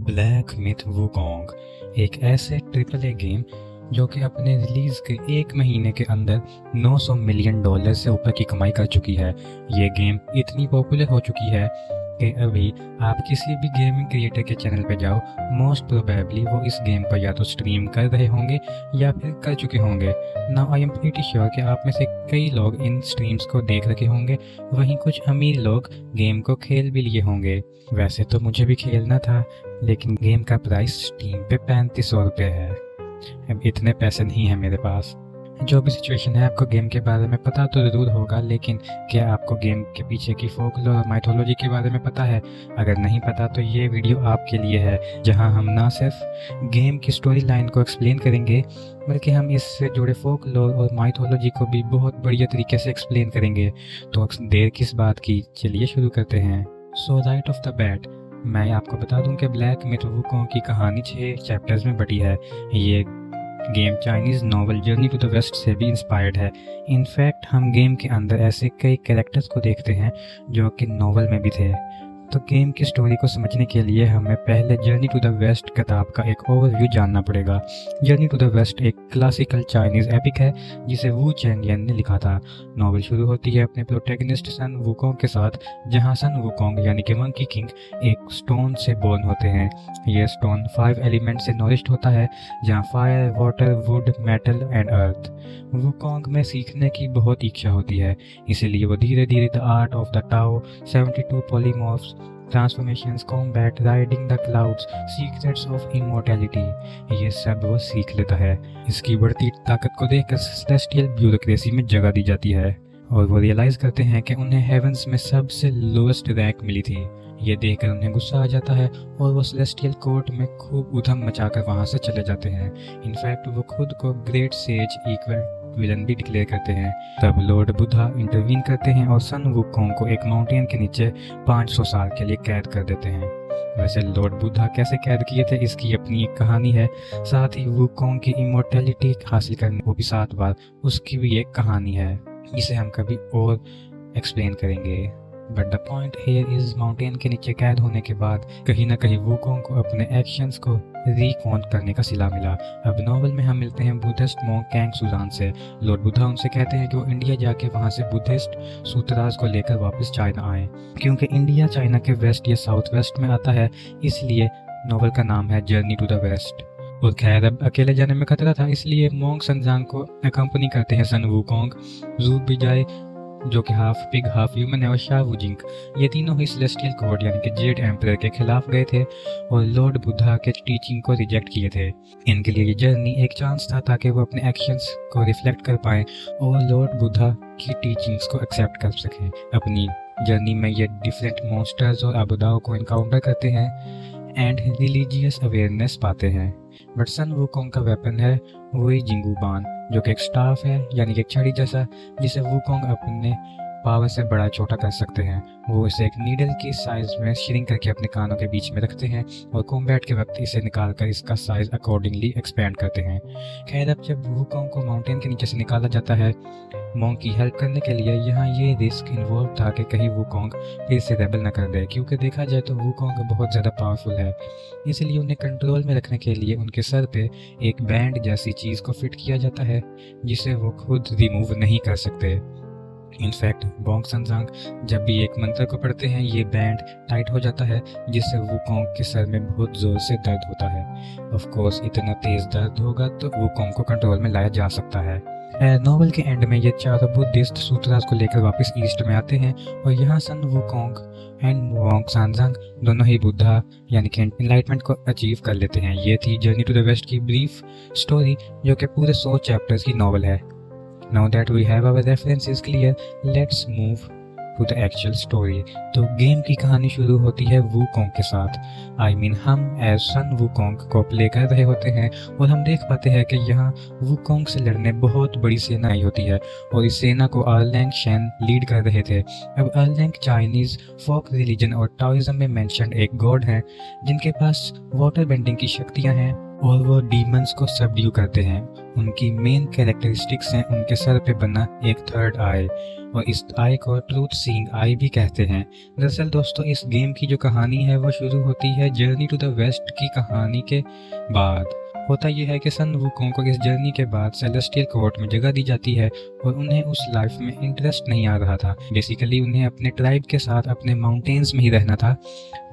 Black myth Wukong एक ऐसे triple A game जो कि अपने रिलीज के 1 महीने के अंदर $900 मिलियन से ऊपर की कमाई कर चुकी है। ये गेम इतनी पॉपुलर हो चुकी है कि अभी आप किसी भी गेमिंग क्रिएटर के चैनल पे जाओ, मोस्ट प्रोबेबली वो इस गेम पर या तो स्ट्रीम कर रहे होंगे या फिर कर चुके होंगे। Now I am pretty sure कि आप में से कई लोग इन स्ट्रीम्स को देख रखे होंगे, वहीं कुछ अमीर लोग गेम को खेल भी लिए होंगे। वैसे तो मुझे भी खेलना था, लेकिन गेम का प्राइस स्टीम पे 3500 रुपये है। अब इतने पैसे नहीं है मेरे पास। जो भी सिचुएशन है, आपको गेम के बारे में पता तो ज़रूर होगा, लेकिन क्या आपको गेम के पीछे की फोकलोर और माइथोलॉजी के बारे में पता है? अगर नहीं पता तो ये वीडियो आपके लिए है, जहां हम ना सिर्फ गेम की स्टोरी लाइन को एक्सप्लेन करेंगे, बल्कि हम इससे जुड़े फोकलोर और माइथोलॉजी को भी बहुत बढ़िया तरीके से एक्सप्लेन करेंगे। तो देर किस बात की, चलिए शुरू करते हैं। सो राइट ऑफ द बैट मैं आपको बता दूं कि ब्लैक मिथ वुकोंग की कहानी 6 चैप्टर्स में बटी है। ये game Chinese novel journey to the west से भी इंस्पायर्ड है। इनफैक्ट हम गेम के अंदर ऐसे कई कैरेक्टर्स को देखते हैं जो कि नॉवल में भी थे। तो गेम की स्टोरी को समझने के लिए हमें पहले जर्नी टू द वेस्ट किताब का एक ओवरव्यू जानना पड़ेगा। जर्नी टू द वेस्ट एक क्लासिकल चाइनीज़ एपिक है जिसे वू चेंगलियन ने लिखा था। नॉवल शुरू होती है अपने प्रोटैगनिस्ट सन वुकोंग के साथ, जहां सन वुकोंग यानी कि मंकी किंग एक स्टोन से बोर्न होते हैं। ये स्टोन 5 एलिमेंट से नॉरिश्ड होता है, जहां fire, water, would, metal and earth. Wukong में सीखने की बहुत इच्छा होती है, इसीलिए वो धीरे धीरे the art of the tau, 72 polymorphs, transformations, combat, riding the clouds, secrets of immortality, ये सब वो सीख लेता है। इसकी बढ़ती ताकत को देखकर सेलेस्टियल ब्यूरोक्रेसी में जगह दी जाती है और वो रियलाइज करते हैं कि उन्हें हेवंस में सबसे लोएस्ट रैंक मिली थी। ये देखकर उन्हें गुस्सा आ जाता है और वो सेलेस्टियल कोर्ट में खूब उधम मचाकर वहां से चले जाते हैं। इनफैक्ट वो खुद को ग्रेट सेज इक्वल विलन भी डिक्लेयर करते हैं। तब लॉर्ड बुद्धा इंटरवीन करते हैं और सन वुकोंग को एक माउंटेन के नीचे 500 साल के लिए कैद कर देते हैं। वैसे लॉर्ड बुद्धा कैसे कैद किए थे, इसकी अपनी एक कहानी है। साथ ही वुकोंग की इमॉर्टैलिटी हासिल करने को भी 7 बार, उसकी भी एक कहानी है, जिसे हम कभी और एक्सप्लेन करेंगे। But the point here is, mountain के नीचे कैद होने के बाद कहीं ना कहीं वुकोंग को अपने एक्शंस को रिकॉन्ट करने का सिला मिला। अब नॉवल में हम मिलते हैं बुद्धिस्ट मॉन्क कैंग सुजान से। लॉर्ड बुद्धा उनसे कहते हैं कि वो इंडिया जाके वहां से बुद्धिस्ट सूत्रास को लेकर वापस चाइना आए। क्योंकि इंडिया चाइना के वेस्ट या साउथ वेस्ट में आता है, इसलिए नॉवल का नाम है जर्नी टू द वेस्ट। और खैर अब अकेले जाने में खतरा था, इसलिए मोंग सनजांग को अकम्पनी करते हैं सन वुकोंग, जू बिजाई जो कि हाफ पिग हाफ ह्यूमन है, और शाह वुजिंग। ये तीनों ही सेलेस्टियल कोड यानी कि जेड एम्परर के खिलाफ गए थे और लॉर्ड बुद्धा के टीचिंग को रिजेक्ट किए थे। इनके लिए ये जर्नी एक चांस था ताकि वो अपने एक्शंस को रिफ्लेक्ट कर पाएं और लॉर्ड बुद्धा की टीचिंग्स को एक्सेप्ट कर सकें। अपनी जर्नी में ये डिफरेंट मॉन्स्टर्स और आबुदाओं को इनकाउंटर करते हैं एंड रिलीजियस अवेयरनेस पाते हैं। बट सन वुकोंग का वेपन है वही जिंगू बान, जो कि एक स्टाफ है यानी कि एक छड़ी जैसा, जिसे वुकोंग अपने पावर से बड़ा छोटा कर सकते हैं। वो इसे एक नीडल की साइज में श्रिंक करके अपने कानों के बीच में रखते हैं और कॉम्बैट के वक्त इसे निकालकर इसका साइज अकॉर्डिंगली एक्सपेंड करते हैं। खैर अब जब वुकोंग को माउंटेन के नीचे से निकाला जाता है मोंग की हेल्प करने के लिए, यहाँ ये रिस्क इन्वॉल्व था कि कहीं वुकोंग फिर से रेबल न कर दे, क्योंकि देखा जाए तो वुकोंग बहुत ज़्यादा पावरफुल है। इसलिए उन्हें कंट्रोल में रखने के लिए उनके सर पे एक बैंड जैसी चीज़ को फिट किया जाता है, जिसे वो खुद रिमूव नहीं कर सकते। इनफैक्ट बोंग सनजांग जब भी एक मंत्र को पढ़ते हैं, ये बैंड टाइट हो जाता है, जिससे वुकोंग के सर में बहुत जोर से दर्द होता है। ऑफ कोर्स इतना तेज दर्द होगा तो वुकोंग को कंट्रोल में लाया जा सकता है। नॉवल के एंड में ये चारों बुद्धिस्ट सूत्रास को लेकर वापस ईस्ट में आते हैं और यहाँ सन वुकोंग एंड बोंग सनजांग दोनों ही बुद्धा यानी कि एनलाइटमेंट को अचीव कर लेते हैं। ये थी जर्नी टू द वेस्ट की ब्रीफ स्टोरी, जो कि पूरे 100 चैप्टर्स की नॉवल है। Now that we have our references clear, let's move to the actual story. तो गेम की कहानी शुरू होती है वुकोंग के साथ। हम एज सन वुकोंग को प्ले कर रहे होते हैं और हम देख पाते हैं कि यहाँ वुकोंग से लड़ने बहुत बड़ी सेना आई होती है और इस सेना को अर्लैंग शेन लीड कर रहे थे। अब अर्लैंग चाइनीज फोक रिलीजन और टाओइज्म में मेंशन्ड एक गॉड है, जिनके पास वाटर बेंडिंग की शक्तियाँ हैं और वो डीमंस को सबड्यू करते हैं। उनकी मेन कैरेक्टरिस्टिक्स हैं उनके सर पे बना एक थर्ड आई, और इस आई को ट्रूथ सीइंग आई भी कहते हैं। दरअसल दोस्तों इस गेम की जो कहानी है वो शुरू होती है जर्नी टू द वेस्ट की कहानी के बाद। होता यह है कि सन वुकोंग को इस जर्नी के बाद सेलेस्टियल कोर्ट में जगह दी जाती है और उन्हें उस लाइफ में इंटरेस्ट नहीं आ रहा था। बेसिकली उन्हें अपने ट्राइब के साथ अपने माउंटेन्स में ही रहना था,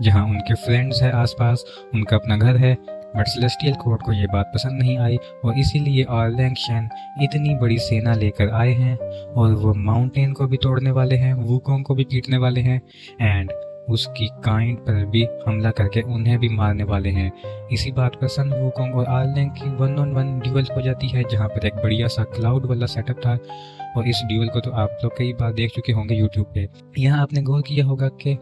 जहाँ उनके फ्रेंड्स हैं आसपास, उनका अपना घर है। बट सेलेस्टियल कोर्ट को ये बात पसंद नहीं आई और इसीलिए ऑरलैंग शेन इतनी बड़ी सेना लेकर आए हैं और वो माउंटेन को भी तोड़ने वाले हैं, वुकोंग को भी पीटने वाले हैं एंड उसकी काइंड पर भी हमला करके उन्हें भी मारने वाले हैं। इसी बात पर सन वुकोंग और ऑरलैंग की 1-on-1 ड्यूअल हो जाती है, जहाँ पर एक बढ़िया सा क्लाउड वाला सेटअप था और इस ड्यूअल को तो आप लोग कई बार देख चुके होंगे यूट्यूब पे। यहाँ आपने गौर किया होगा कि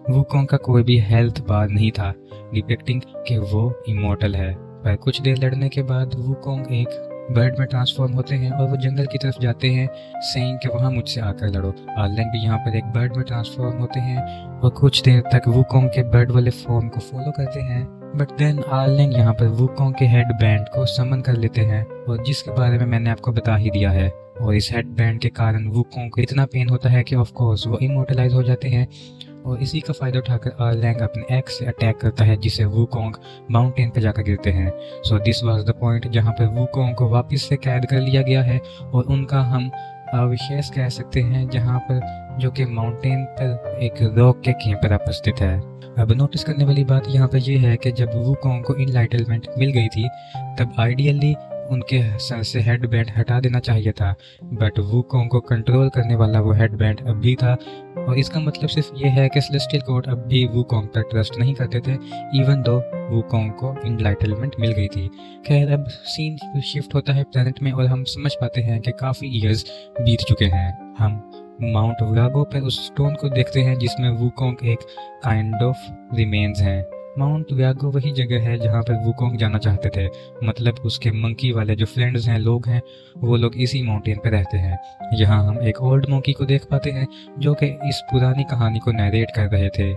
वुकोंग का कोई भी हेल्थ बार नहीं था, डिपिक्टिंग कि वो इमोर्टल है। पर कुछ देर लड़ने के बाद वुकोंग एक बर्ड में ट्रांसफॉर्म होते हैं और वो जंगल की तरफ जाते हैं सेइंग कि वहाँ मुझसे आकर लड़ो। ऑरलैंग भी यहाँ पर एक बर्ड में ट्रांसफॉर्म होते हैं और कुछ देर तक वुकोंग के बर्ड वाले फॉर्म को फॉलो करते हैं। बट देन ऑरलैंग यहाँ पर वुकोंग के हेड बैंड को समन कर लेते हैं और जिसके बारे में मैंने आपको बता ही दिया है। और इस हेड बैंड के कारण वुकोंग को इतना पेन होता है कि ऑफ कोर्स वो इमोर्टलाइज हो जाते हैं और इसी का फायदा उठाकर ऑरलैंग अपने एक्स से अटैक करता है, जिसे वुकोंग माउंटेन पर जाकर गिरते हैं। So this was the point जहाँ पर वुकोंग को वापस से कैद कर लिया गया है और उनका हम अवशेष कह सकते हैं, जहाँ पर जो कि माउंटेन पर एक रॉक के केंप पर उपस्थित है। अब नोटिस करने वाली बात यहाँ पर यह है कि जब वुकोंग को इनलाइटलमेंट मिल गई थी तब आइडियली उनके सर से हेड बैंड हटा देना चाहिए था, बट वुकोंग को कंट्रोल करने वाला वो हेड बैंड अब भी था। और इसका मतलब सिर्फ ये है कि सेलेस्टियल कोर्ट अब भी वुकोंग पर ट्रस्ट नहीं करते थे, इवन दो वुकोंग को इनलाइटलमेंट मिल गई थी। खैर अब सीन शिफ्ट होता है प्लैनेट में और हम समझ पाते हैं कि काफ़ी ईयर्स बीत चुके हैं। हम माउंट व्रागो पर उस स्टोन को देखते हैं जिसमें वुकोंग एक काइंड ऑफ रिमेन्स हैं। माउंट व्यागो वही जगह है जहाँ पर वुकोंग जाना चाहते थे, मतलब उसके मंकी वाले जो फ्रेंड्स हैं, लोग हैं, वो लोग इसी माउंटेन पे रहते हैं। यहाँ हम एक ओल्ड मंकी को देख पाते हैं जो कि इस पुरानी कहानी को नरेट कर रहे थे।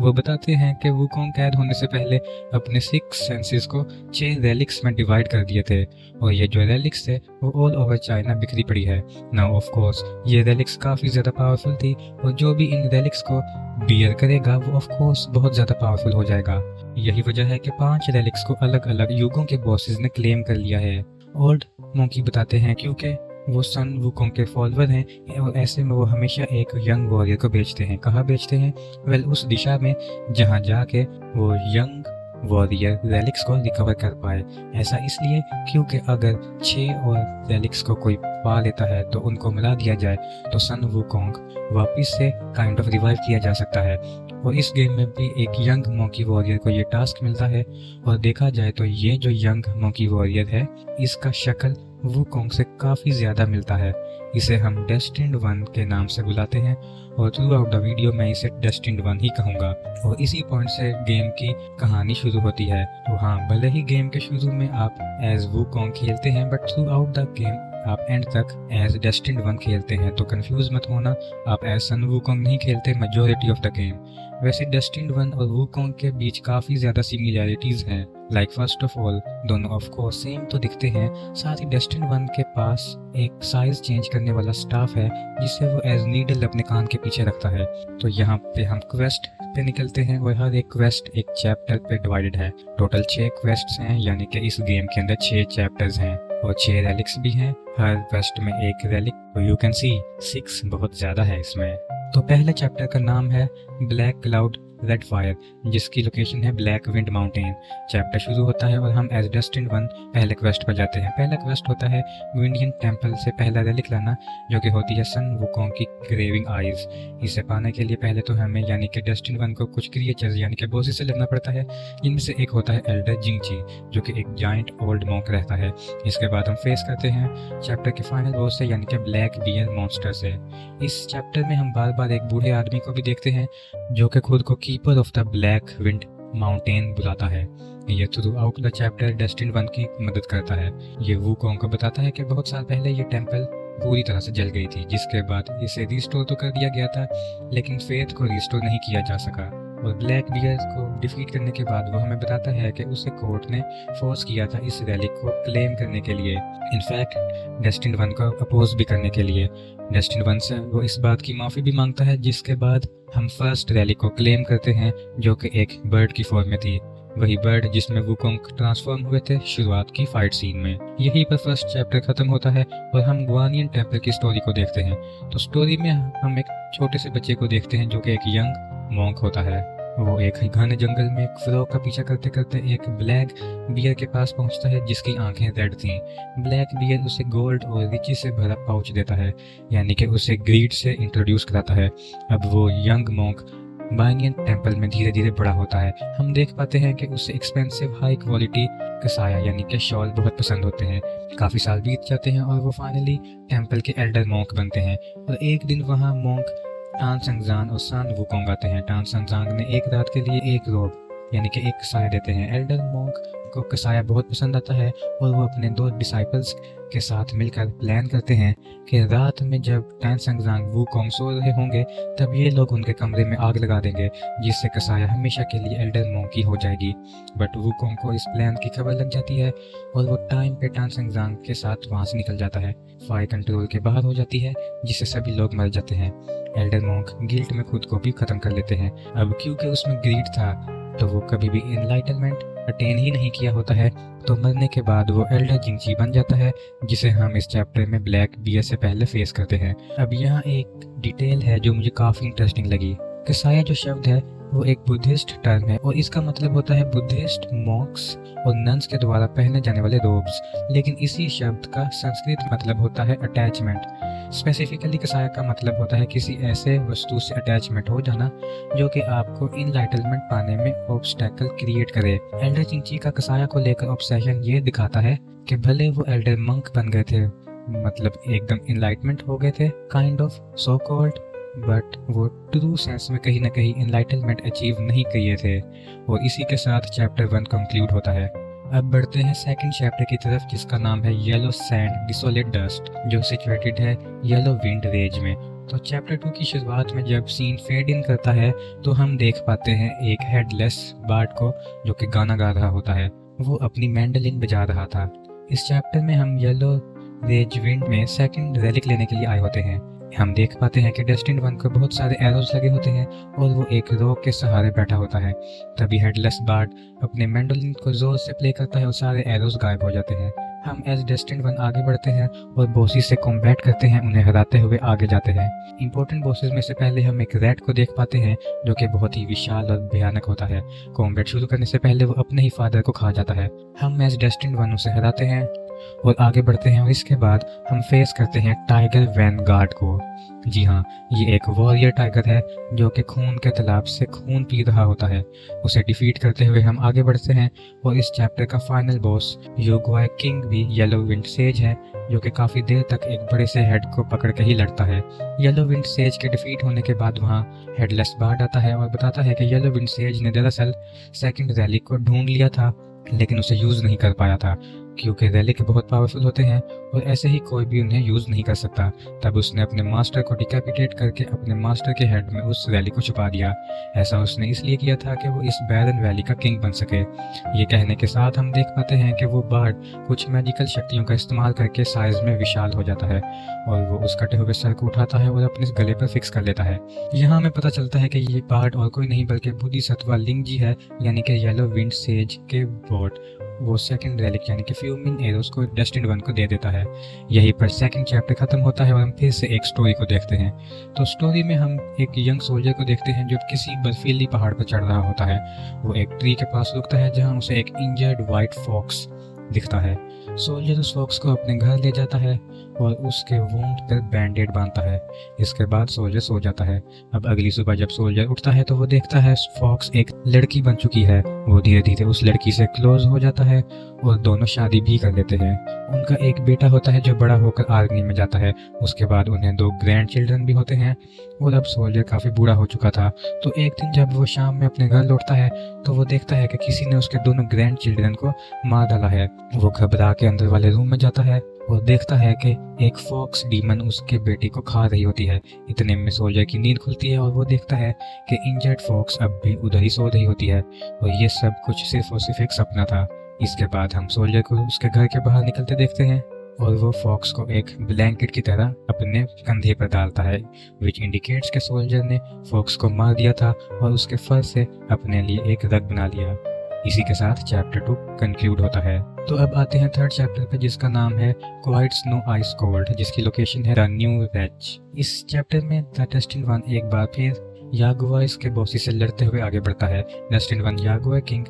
वो बताते हैं कि वुकोंग कैद होने से पहले अपने 6 सेंसेस को 6 रेलिक्स में डिवाइड कर दिए थे और ये जो रेलिक्स थे वो ऑल ओवर चाइना बिखरी पड़ी है। नाउ ऑफ कोर्स ये रेलिक्स काफ़ी ज़्यादा पावरफुल थी और जो भी इन रेलिक्स को बियर करेगा वो ऑफ कोर्स बहुत ज़्यादा पावरफुल हो जाएगा। यही वजह है कि 5 रेलिक्स को अलग अलग युगों के बॉसेस ने क्लेम कर लिया है। ओल्ड मंकी बताते हैं क्योंकि वो सन वुकोंग के फॉलोअर हैं और ऐसे में वो हमेशा एक यंग वॉरियर को बेचते हैं। कहाँ बेचते हैं? वेल उस दिशा में जहाँ जाके वो यंग वॉरियर रेलिक्स को रिकवर कर पाए। ऐसा इसलिए क्योंकि अगर 6 और रेलिक्स को कोई पा लेता है तो उनको मिला दिया जाए तो सन वुकोंग वापस से काइंड ऑफ रिवाइव किया जा सकता है। और इस गेम में भी एक यंग मंकी वॉरियर को ये टास्क मिलता है और देखा जाए तो ये जो यंग मंकी वॉरियर है इसका शक्ल वुकोंग से काफ़ी ज़्यादा मिलता है। इसे हम डेस्टिन्ड 1 के नाम से बुलाते हैं और थ्रू आउट द वीडियो मैं इसे डेस्टिन्ड 1 ही कहूँगा। और इसी पॉइंट से गेम की कहानी शुरू होती है। तो हाँ, भले ही गेम के शुरू में आप एज वुकोंग खेलते हैं but through out the game आप एंड तक एज डेस्टिन्ड 1 खेलते हैं। तो कंफ्यूज मत होना, आप एज सन वुकोंग नहीं खेलते मेजॉरिटी ऑफ द गेम। वैसे डेस्टिन्ड 1 और वुकोंग के बीच काफ़ी ज़्यादा सिमिलैरिटीज़ हैं। लाइक फर्स्ट ऑफ ऑल दोनों ऑफ कोर्स सेम तो दिखते हैं, साथ ही डेस्टिन्ड 1 के पास एक साइज चेंज करने वाला स्टाफ है जिसे वो एज नीडल अपने कान के पीछे रखता है। तो यहाँ पे हम क्वेस्ट पे निकलते हैं और हर एक क्वेस्ट एक चैप्टर पे डिवाइडेड है। टोटल 6 क्वेस्ट्स हैं, यानी कि इस गेम के अंदर 6 चैप्टर्स हैं और 6 रेलिक्स भी हैं। हर क्वेस्ट में एक रेलिक, तो यू कैन सी 6 बहुत ज़्यादा है इसमें। तो पहले चैप्टर का नाम है ब्लैक क्लाउड रेड फायर, जिसकी लोकेशन है ब्लैक विंड माउंटेन। चैप्टर शुरू होता है और हम एज डेस्टिन्ड 1 पहले क्वेस्ट पर जाते हैं। पहला क्वेस्ट होता है विंडियन टेम्पल से पहला रेलिक लाना, जो कि होती है सन वुकोंग की ग्रेविंग आइज। इसे पाने के लिए पहले तो हमें यानी कि डेस्टिन्ड 1 को कुछ क्रिएचर्स यानी कि बॉसेस से लड़ना पड़ता है, जिनमें से एक होता है एल्डर जिंगची, जो कि एक जाइंट ओल्ड मॉन्क रहता है। इसके बाद हम फेस करते हैं चैप्टर के फाइनल बॉस से, यानी कि ब्लैक बियर मॉन्स्टर से। इस चैप्टर में हम बार बार एक बूढ़े आदमी को भी देखते हैं जो कि खुद को keeper of the black wind mountain बुलाता है। ये through out the chapter destined 1 की मदद करता है। ये वुकोंग को बताता है कि बहुत साल पहले ये टेम्पल पूरी तरह से जल गई थी, जिसके बाद इसे रिस्टोर तो कर दिया गया था लेकिन फेथ को रिस्टोर नहीं किया जा सका। और ब्लैक बियर को डिफीट करने के बाद वो हमें बताता है कि उसे कोर्ट ने फोर्स किया था इस रैली को क्लेम करने के लिए, इनफैक्ट डेस्टिन्ड वन को अपोज भी करने के लिए। डेस्टिन्ड वन से वो इस बात की माफ़ी भी मांगता है, जिसके बाद हम फर्स्ट रैली को क्लेम करते हैं जो कि एक बर्ड की फॉर्म में थी, वही बर्ड जिसमें वुकोंग ट्रांसफॉर्म हुए थे शुरुआत की फाइट सीन में। यहीं पर फर्स्ट चैप्टर खत्म होता है और हम गुआनियन टेम्पल की स्टोरी को देखते हैं। तो स्टोरी में हम एक छोटे से बच्चे को देखते हैं जो कि एक यंग मॉन्क होता है। वो एक घने जंगल में एक फ्रॉग का पीछा करते करते एक ब्लैक बियर के पास पहुंचता है जिसकी आंखें रेड थीं। ब्लैक बियर उसे गोल्ड और रिची से भरा पाउच देता है, यानी कि उसे ग्रीड से इंट्रोड्यूस कराता है। अब वो यंग मॉन्क गुआनियन टेम्पल में धीरे धीरे बड़ा होता है। हम देख पाते हैं कि उसे एक्सपेंसिव हाई क्वालिटी कसाया यानी कि शॉल बहुत पसंद होते हैं। काफ़ी साल बीत जाते हैं और वो फाइनली टेम्पल के एल्डर मॉन्क बनते हैं। और एक दिन वहाँ मॉन्क टान संगजान और सान वुकोंग आते हैं। टान संगजान ने एक रात के लिए एक रोब यानी कि एक कसाया देते हैं। एल्डर मॉन्क को कसाया बहुत पसंद आता है और वो अपने 2 डिसाइपल्स के साथ मिलकर प्लान करते हैं कि रात में जब टान संगजान वुकोंग सो रहे होंगे तब ये लोग उनके कमरे में आग लगा देंगे, जिससे कसाया हमेशा के लिए एल्डर मॉन्क की हो जाएगी। बट वुकोंग को इस प्लान की खबर लग जाती है और वो टाइम पे टान संगजान के साथ वहाँ से निकल जाता है। फायर कंट्रोल के बाहर हो जाती है जिससे सभी लोग मर जाते हैं। एल्डर मॉन्क गिल्ट में खुद को भी खत्म कर लेते हैं। अब क्योंकि उसमें ग्रीड था तो वो कभी भी एनलाइटनमेंट अटेन ही नहीं किया होता है, तो मरने के बाद वो एल्डर जिंगजी बन जाता है, जिसे हम इस चैप्टर में ब्लैक बियर से पहले फेस करते हैं। अब यहाँ एक डिटेल है जो मुझे काफ़ी इंटरेस्टिंग लगी। कसाया जो शब्द है वो एक बुद्धिस्ट टर्म है और इसका मतलब होता है बुद्धिस्ट मॉन्क्स और नन्स के द्वारा पहने जाने वाले रोब्स, लेकिन इसी शब्द का संस्कृत मतलब होता है अटैचमेंट। स्पेसिफिकली कसाया का मतलब होता है किसी ऐसे वस्तु से अटैचमेंट हो जाना जो कि आपको इनलाइटनमेंट पाने में ऑब्स्टेकल क्रिएट करे। एल्डर जिंगजी का कसाया को लेकर ऑब्सेशन ये दिखाता है कि भले वो एल्डर मंक बन गए थे, मतलब एकदम इनलाइटमेंट हो गए थे kind of so called, but वो ट्रू सेंस में कहीं ना कहीं एनलाइटनमेंट अचीव नहीं किए थे। और इसी के साथ चैप्टर 1 कंक्लूड होता है। अब बढ़ते हैं सेकंड चैप्टर की तरफ जिसका नाम है येलो सैंड डिसोलेट डस्ट, जो सिचुएटेड है येलो विंड रेज में। तो चैप्टर 2 की शुरुआत में जब सीन फेड इन करता है तो हम देख पाते हैं एक हेडलेस बार्ड को जो कि गाना गा रहा होता है। वो अपनी मैंडोलिन बजा रहा था। इस चैप्टर में हम येलो रेज विंड में सेकंड रेलिक लेने के लिए आए होते हैं। हम देख पाते हैं कि डेस्टिन्ड वन को बहुत सारे एरोज लगे होते हैं और वो एक रॉक के सहारे बैठा होता है। तभी हेडलेस बार्ड अपने मैंडोलिन को जोर से प्ले करता है और सारे एरोज गायब हो जाते हैं। हम एज डेस्टिन्ड वन आगे बढ़ते हैं और बॉसेस से कॉम्बैट करते हैं, उन्हें हराते हुए आगे जाते हैं। इंपॉर्टेंट बॉसेस में से पहले हम एक रैट को देख पाते हैं जो कि बहुत ही विशाल और भयानक होता है। कॉम्बैट शुरू करने से पहले वो अपने ही फादर को खा जाता है। हम एज डेस्टिन्ड वन उसे हराते हैं और आगे बढ़ते हैं और इसके बाद हम फेस करते हैं टाइगर वैनगार्ड को। जी हाँ, ये एक वॉरियर टाइगर है जो कि खून के तालाब से खून पी रहा होता है। उसे डिफीट करते हुए हम आगे बढ़ते हैं और इस चैप्टर का फाइनल बॉस योगवाई किंग भी येलो विंड सेज है जो कि काफ़ी देर तक एक बड़े से हेड को पकड़ के ही लड़ता है। येलो विंड सेज के डिफीट होने के बाद वहाँ हेडलेस बार्ड आता है और बताता है कि येलो विंड सेज ने दरअसल सेकंड रैली को ढूंढ लिया था लेकिन उसे यूज़ नहीं कर पाया था क्योंकि रेलिक बहुत पावरफुल होते हैं और ऐसे ही कोई भी उन्हें यूज़ नहीं कर सकता। तब उसने अपने मास्टर को डिकैपिटेट करके अपने मास्टर के हेड में उस रैली को छुपा दिया। ऐसा उसने इसलिए किया था कि वो इस बैरन वैली का किंग बन सके। ये कहने के साथ हम देख पाते हैं कि वो बार्ड कुछ मैजिकल शक्तियों का इस्तेमाल करके साइज में विशाल हो जाता है और वो उस कटे हुए सर को उठाता है और अपने गले पर फिक्स कर लेता है। यहाँ हमें पता चलता है कि ये बार्ड और कोई नहीं बल्कि बोधिसत्व लिंगजी है, यानी कि येलो विंड सेज के बॉट। वो सेकंड रेलिक यानी कि फ्यूमिन एरोस को डेस्टिन्ड वन को दे देता है। यहीं पर सेकंड चैप्टर खत्म होता है और हम फिर से एक स्टोरी को देखते हैं। तो स्टोरी में हम एक यंग सोल्जर को देखते हैं जो किसी बर्फीली पहाड़ पर चढ़ रहा होता है। वो एक ट्री के पास रुकता है जहाँ उसे एक इंजर्ड व्हाइट फॉक्स दिखता है। सोल्जर उस फॉक्स को अपने घर ले जाता है और उसके वुंड पर बैंडेड बांधता है। इसके बाद सोल्जर सो जाता है। अब अगली सुबह जब सोल्जर उठता है तो वो देखता है फॉक्स एक लड़की बन चुकी है। वो धीरे धीरे उस लड़की से क्लोज हो जाता है और दोनों शादी भी कर लेते हैं। उनका एक बेटा होता है जो बड़ा होकर आर्मी में जाता है। उसके बाद उन्हें 2 ग्रैंड चिल्ड्रन भी होते हैं और अब सोल्जर काफ़ी बूढ़ा हो चुका था। तो एक दिन जब वो शाम में अपने घर लौटता है तो वो देखता है कि किसी ने उसके दोनों ग्रैंड चिल्ड्रन को मार डाला है। वो घबरा के अंदर वाले रूम में जाता है और देखता है कि एक फॉक्स डीमन उसके बेटी को खा रही होती है। इतने में सोल्जर की नींद खुलती है और वो देखता है कि इंजर्ड फॉक्स अब भी उधर ही सो रही होती है और ये सब कुछ सिर्फ और सिर्फ एक सपना था। इसके बाद हम सोल्जर को उसके घर के बाहर निकलते देखते हैं और वो फॉक्स को एक ब्लैंकेट की तरह अपने कंधे पर डालता है, विच इंडिकेट्स के सोल्जर ने फॉक्स को मार दिया था और उसके फर से अपने लिए एक रग बना लिया। इसी के साथ चैप्टर 2 कंक्लूड होता है। तो अब आते हैं थर्ड चैप्टर पे, जिसका नाम है क्वाइट स्नो आइस कोल्ड, जिसकी लोकेशन है द न्यू वेज। इस चैप्टर में द डेस्टिन वन एक बार फिर यागुआइस के बॉसी से लड़ते हुए आगे बढ़ता है। डेस्टिन वन यागुआ किंग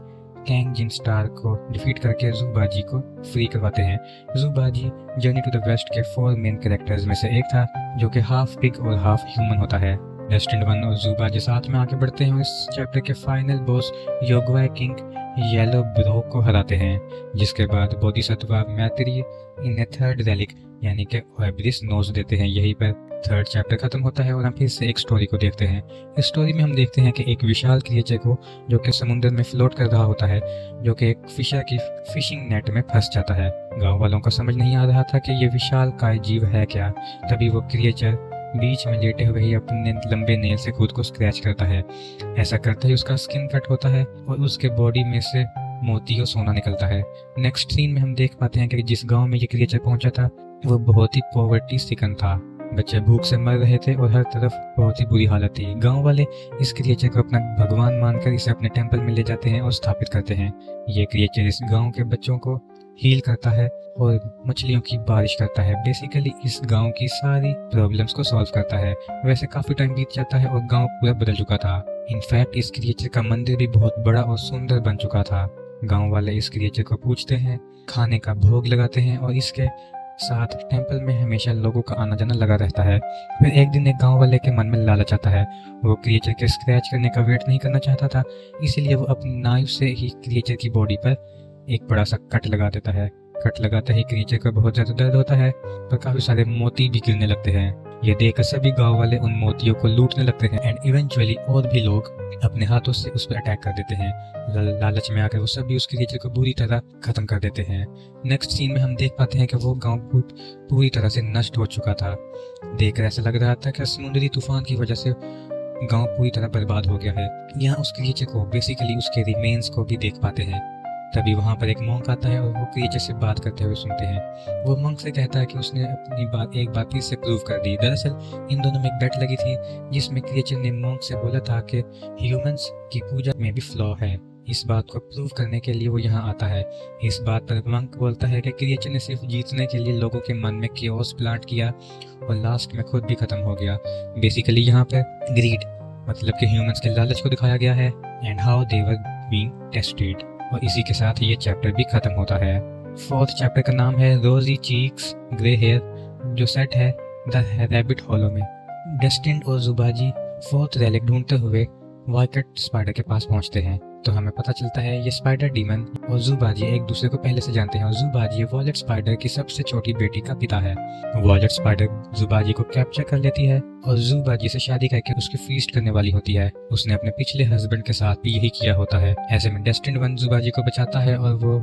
कैंग जिन स्टार को डिफीट करके ज़ुबाजी को फ्री करवाते हैं। ज़ुबाजी जर्नी टू द वेस्ट के 4 मेन कैरेक्टर्स में से एक था, जो कि हाफ पिग और हाफ ह्यूमन होता है। डेस्टिन वन और ज़ुबाजी साथ में आगे बढ़ते हैं और इस चैप्टर के final boss Yaoguai King Yellowbrow को हराते हैं, जिसके बाद बोधिसत्वा मैत्री इन्हें थर्ड रेलिक यानी कि ओएब्रिस नोज देते हैं। यहीं पर थर्ड चैप्टर खत्म होता है और हम फिर से एक स्टोरी को देखते हैं। इस स्टोरी में हम देखते हैं कि एक विशाल क्रिएचर को, जो कि समुद्र में फ्लोट कर रहा होता है, जो कि एक फिशर की फिशिंग नेट में फंस जाता है। गांव वालों को समझ नहीं आ रहा था कि ये विशाल काय जीव है क्या। तभी वो क्रिएचर बीच में लेटे हुए ही अपने लंबे नेल से खुद को स्क्रैच करता है। ऐसा करते ही उसका स्किन कट होता है और उसके बॉडी में से मोती और सोना निकलता है। नेक्स्ट सीन में हम देख पाते हैं कि जिस गांव में ये क्रिएचर पहुंचा था वो बहुत ही पॉवर्टी स्टिकन था। बच्चे भूख से मर रहे थे और हर तरफ बहुत ही बुरी हालत थी। गांव वाले इस क्रिएचर को अपना भगवान मानकर इसे अपने टेंपल में ले जाते हैं और स्थापित करते हैं। ये क्रिएचर इस गांव के बच्चों को हील करता है और मछलियों की बारिश करता है। बेसिकली इस गांव की सारी प्रॉब्लम्स को सॉल्व करता है। वैसे काफी टाइम बीत जाता है और गांव पूरा बदल चुका था। इनफैक्ट इस क्रिएचर का मंदिर भी बहुत बड़ा और सुंदर बन चुका था। गांव वाले इस क्रिएचर को पूछते हैं, खाने का भोग लगाते हैं और इसके साथ टेंपल में हमेशा लोगों का आना जाना लगा रहता है। फिर एक दिन एक गांव वाले के मन में लालच आता है। वो क्रिएचर के स्क्रैच करने का वेट नहीं करना चाहता था, इसीलिए वो अपनी नाइफ से ही क्रिएचर की बॉडी पर एक बड़ा सा कट लगा देता है। कट लगाते ही क्रिएचर को बहुत ज्यादा दर्द होता है पर काफी सारे मोती भी गिरने लगते हैं। ये देखकर सभी गांव वाले उन मोतियों को लूटने लगते हैं एंड इवेंचुअली और भी लोग अपने हाथों से उस पर अटैक कर देते हैं। लालच में आकर वो सभी उस क्रिएचर को बुरी तरह खत्म कर देते हैं। नेक्स्ट सीन में हम देख पाते हैं कि वो गांव पूरी तरह से नष्ट हो चुका था। देखकर ऐसा लग रहा था कि समुद्री तूफान की वजह से गांव पूरी तरह बर्बाद हो गया है। यहाँ उस क्रिएचर को बेसिकली उसके रिमेन्स को भी देख पाते हैं। तभी वहाँ पर एक मॉन्क आता है और वो क्रिएचर से बात करते हुए सुनते हैं। वो मॉन्क से कहता है कि उसने अपनी बात एक बार फिर से प्रूव कर दी। दरअसल इन दोनों में एक बेट लगी थी जिसमें क्रिएचर ने मॉन्क से बोला था कि ह्यूमंस की पूजा में भी फ्लॉ है। इस बात को प्रूव करने के लिए वो यहाँ आता है। इस बात पर मॉन्क बोलता है कि क्रिएचर ने सिर्फ जीतने के लिए लोगों के मन में केओस प्लांट किया और लास्ट में खुद भी खत्म हो गया। बेसिकली यहाँ पर ग्रीड मतलब कि ह्यूमंस के लालच को दिखाया गया है and how they were being tested. और इसी के साथ ये चैप्टर भी खत्म होता है। फोर्थ चैप्टर का नाम है रोजी चीक्स ग्रे हेयर, जो सेट है द रैबिट हॉलो में। डेस्टिन और ज़ुबाजी फोर्थ रेलिक ढूंढते हुए वाइकेट स्पाइडर के पास पहुंचते हैं तो हमें पता चलता है ये स्पाइडर डीमन और ज़ुबाजी एक दूसरे को पहले से जानते हैं और ज़ुबाजी वॉलेट स्पाइडर की सबसे छोटी बेटी का पिता है। वॉलेट स्पाइडर ज़ुबाजी को कैप्चर कर लेती है और ज़ुबाजी से शादी करके उसकी फीस्ट करने वाली होती है। उसने अपने पिछले हस्बैंड के साथ भी यही किया होता है। ऐसे में डेस्टिन वन ज़ुबाजी को बचाता है और वो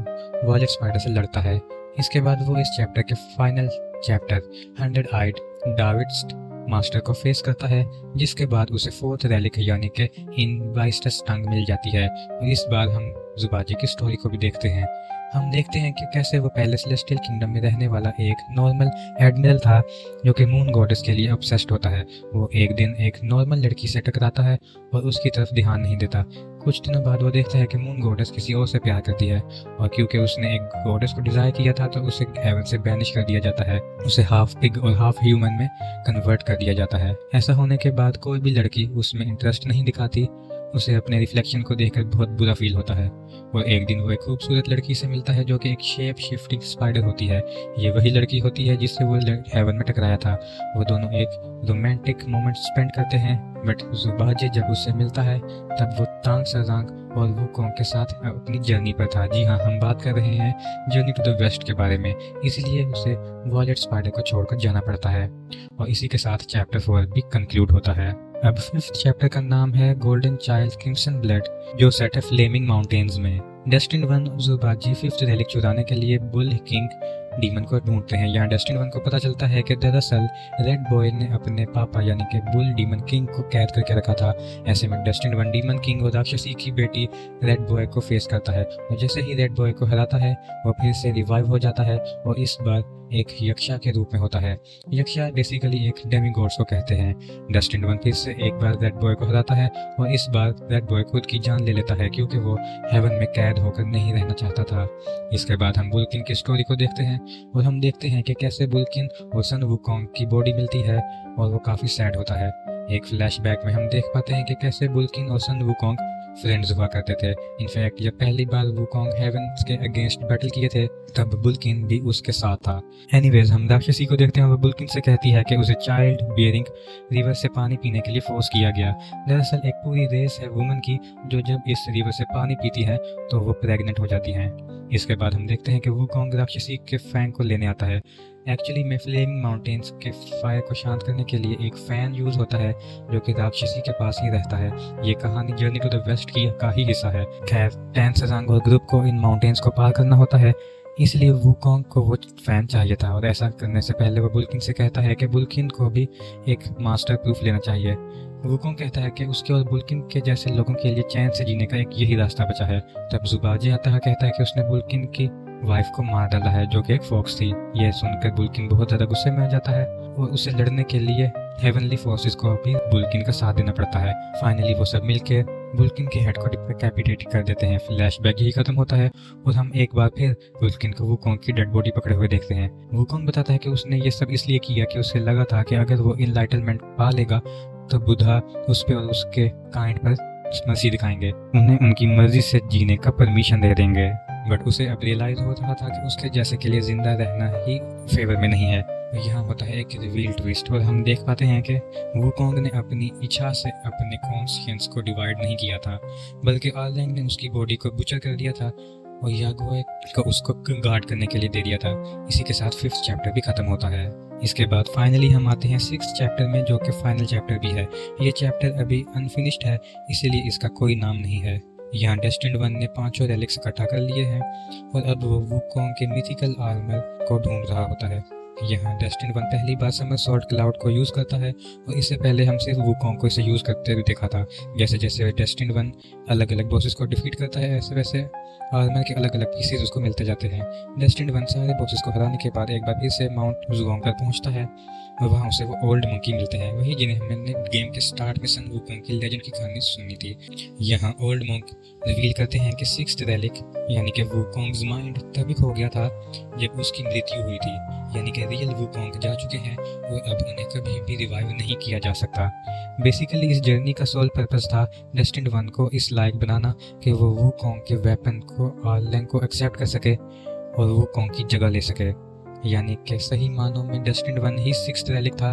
वॉलेट स्पाइडर से लड़ता है। इसके बाद वो इस चैप्टर के फाइनल चैप्टर 100 आइड डाविड मास्टर को फेस करता है, जिसके बाद उसे फोर्थ रेलिक यानी कि इनवाइस्टस टंग मिल जाती है। और इस बार हम ज़ुबाजी की स्टोरी को भी देखते हैं। हम देखते हैं कि कैसे वो पहले सेलेस्टियल किंगडम में रहने वाला एक नॉर्मल एडमिरल था जो कि मून गॉडेस के लिए ऑब्सेस्ड होता है। वो एक दिन एक नॉर्मल लड़की से टकराता है और उसकी तरफ ध्यान नहीं देता। कुछ दिनों बाद वो देखता है कि मून गॉडेस किसी और से प्यार करती है और क्योंकि उसने एक गॉडेस को डिजायर किया था तो उसे हेवन से बैनिश कर दिया जाता है। उसे हाफ पिग और हाफ ह्यूमन में कन्वर्ट कर दिया जाता है। ऐसा होने के बाद कोई भी लड़की उसमें इंटरेस्ट नहीं दिखाती। उसे अपने रिफ्लेक्शन को देखकर बहुत बुरा फील होता है। और एक दिन वो एक खूबसूरत लड़की से मिलता है जो कि एक शेप शिफ्टिंग स्पाइडर होती है। ये वही लड़की होती है जिससे वो हेवन में टकराया था। वो दोनों एक रोमांटिक मोमेंट स्पेंड करते हैं बट ज़ुबाजी जब उससे मिलता है तब वो तांग सजांग और वो कॉन्ग के साथ अपनी जर्नी पर था। जी हाँ, हम बात कर रहे हैं जर्नी टू द वेस्ट के बारे में। इसलिए उसे वॉलेट स्पाइडर को छोड़कर जाना पड़ता है और इसी के साथ चैप्टर 4 भी कंक्लूड होता है। अब 5th चैप्टर का नाम है गोल्डन चाइल्ड क्रिम्सन ब्लड, जो सेट है फ्लेमिंग माउंटेन्स में। डेस्टिन वन ज़ुबाजी 5th रेलिक चुराने के लिए बुल किंग डीमन को ढूंढते हैं। यहाँ डेस्टिनी 1 को पता चलता है कि दरअसल रेड बॉय ने अपने पापा यानी कि बुल डीमन किंग को कैद करके रखा था। ऐसे में डेस्टिनी 1 डीमन किंग और राक्षसी की बेटी रेड बॉय को फेस करता है और जैसे ही रेड बॉय को हराता है वो फिर से रिवाइव हो जाता है और इस बार एक यक्षा के रूप में होता है। यक्षा बेसिकली एक डेमीगॉड्स को कहते हैं। डेस्टिनी 1 फिर से एक बार रेड बॉय को हराता है और इस बार रेड बॉय खुद की जान ले लेता है क्योंकि वो हेवन में कैद होकर नहीं रहना चाहता था। इसके बाद हम बुल्किन की स्टोरी को देखते हैं और हम देखते हैं कि कैसे बुल्किन और सन वुकोंग की बॉडी मिलती है और वो काफ़ी सैड होता है। एक फ्लैशबैक में हम देख पाते हैं कि कैसे बुल्किन और सन वुकोंग फ्रेंड्स हुआ करते थे। इनफैक्ट जब पहली बार वुकोंग हेवंस के अगेंस्ट बैटल किए थे तब बुल्किन भी उसके साथ था। एनीवेज हम राक्षसी को देखते हैं और बुल्किन से कहती है कि उसे चाइल्ड बियरिंग रिवर से पानी पीने के लिए फोर्स किया गया। दरअसल एक पूरी रेस है वुमन की जो जब इस रिवर से पानी पीती है तो वो प्रेग्नेंट हो जाती हैं। इसके बाद हम देखते हैं कि वुकोंग राक्षसी के फैंग को लेने आता है। एक्चुअली में फ्लेमिंग माउंटेन्स के फायर को शांत करने के लिए एक फैन यूज होता है जो कि राक्षसी के पास ही रहता है। ये कहानी जर्नी टू द वेस्ट की का ही हिस्सा है। खैर टेंसरांग और ग्रुप को इन माउंटेन्स को पार करना होता है इसलिए वुकोंग को वो फैन चाहिए था और ऐसा करने से पहले वो बुल्किन से कहता है कि बुल्किन को भी एक मास्टर प्रूफ लेना चाहिए। वुकोंग कहता है कि उसके और बुल्किन के जैसे लोगों के लिए चैन से जीने का एक यही रास्ता बचा है। तब जुबाजी आता है कहता है कि उसने बुल्किन की वाइफ को मार डाला है जो कि एक फॉक्स थी। यह सुनकर बुल्किन बहुत ज़्यादा गुस्से में आ जाता है और उसे लड़ने के लिए हेवनली फोर्सेस को भी बुल्किन का साथ देना पड़ता है। फाइनली वो सब मिलकर बुल्किन के हेड को डिकैपिटेट कर देते हैं। फ्लैशबैक यही खत्म होता है और हम एक बार फिर बुल्किन को वुकोंग की डेड बॉडी पकड़े हुए देखते हैं। वुकोंग बताता है कि उसने ये सब इसलिए किया कि उसे लगा था कि अगर वो इनलाइटनमेंट पा लेगा तो बुद्धा उस पे और उसके काइंड पर मर्जी दिखाएंगे, उन्हें उनकी मर्जी से जीने का परमिशन दे देंगे। बट उसे अब रियलाइज हो रहा था कि उसके जैसे के लिए जिंदा रहना ही फेवर में नहीं है। यहाँ होता है एक रिवील ट्विस्ट और हम देख पाते हैं कि वुकोंग ने अपनी इच्छा से अपने कॉन्शियंस को डिवाइड नहीं किया था बल्कि आर्लैंग ने उसकी बॉडी को बुचर कर दिया था और यागुए को उसको गार्ड करने के लिए दे दिया था। इसी के साथ 5th चैप्टर भी खत्म होता है। इसके बाद फाइनली हम आते हैं 6th चैप्टर में जो कि फाइनल चैप्टर भी है। ये चैप्टर अभी अनफिनिश्ड है इसीलिए इसका कोई नाम नहीं है। यहाँ डेस्टिनी 1 ने 5 रेलिक्स इकट्ठा कर लिए हैं और अब वो वुकोंग के मिथिकल आर्मर को ढूंढ रहा होता है। यहाँ डेस्टिनी 1 पहली बार समरसॉल्ट क्लाउड को यूज करता है और इससे पहले हम सिर्फ वुकोंग को इसे यूज करते हुए देखा था। जैसे जैसे डेस्टिनी 1 अलग अलग बॉसेस को डिफीट करता है वैसे वैसे आर्मर के अलग अलग पीसेस उसको मिलते जाते हैं। डेस्टिनी 1 सारे बॉसेस को हराने के बाद एक बार फिर से माउंट वुकोंग पर पहुंचता है और वहाँ उसे वो ओल्ड मंकी मिलते हैं, वही जिन्हें हमने गेम के स्टार्ट में सन वुकोंग की लेजेंड की कहानी सुनी थी। यहाँ ओल्ड मंक रिवील करते हैं कि 6th रेलिक यानी कि वुकोंग्स माइंड तभी खो गया था जब उसकी मृत्यु हुई थी, यानी कि रियल वुकोंग जा चुके हैं और अब उन्हें कभी भी रिवाइव नहीं किया जा सकता। बेसिकली इस जर्नी का सोल पर्पस था डेस्टिनी 1 को इस लायक बनाना कि वो वुकोंग के वेपन को आर्लैंग को एक्सेप्ट कर सके और वुकोंग की जगह ले सके। यानी कि सही मानों में डेस्टिनी 1 ही 6th रेलिक था,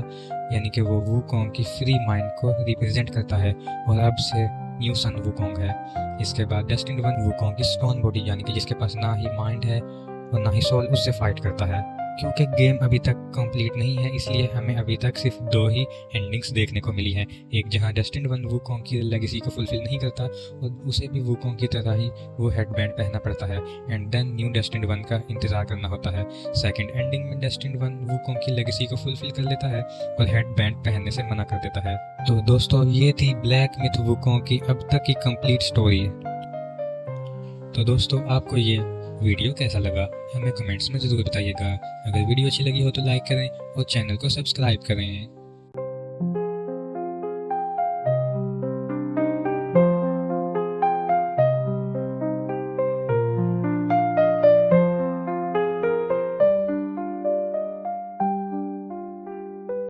यानी कि वो वुकोंग की फ्री माइंड को रिप्रेजेंट करता है और अब से न्यू सन वुकोंग है। इसके बाद डेस्टिनी 1 वुकोंग की स्टोन बॉडी यानी कि जिसके पास ना ही माइंड है और ना ही सोल उससे फाइट करता है। क्योंकि गेम अभी तक कंप्लीट नहीं है इसलिए हमें अभी तक सिर्फ 2 ही एंडिंग्स देखने को मिली हैं। एक जहां डेस्टिनी 1 वुकोंग की लेगेसी को फुलफिल नहीं करता और उसे भी वुकोंग की तरह ही वो हेडबैंड पहनना पड़ता है एंड देन न्यू डेस्टिनी 1 का इंतजार करना होता है। सेकंड एंडिंग में डेस्टिनी 1 वुकोंग की लेगेसी को फुलफिल कर लेता है और हेडबैंड पहनने से मना कर देता है। तो दोस्तों ये थी ब्लैक मिथ वुकोंग की अब तक की कंप्लीट स्टोरी। तो दोस्तों आपको ये वीडियो कैसा लगा हमें कमेंट्स में ज़रूर बताइएगा। अगर वीडियो अच्छी लगी हो तो लाइक करें और चैनल को सब्सक्राइब करें।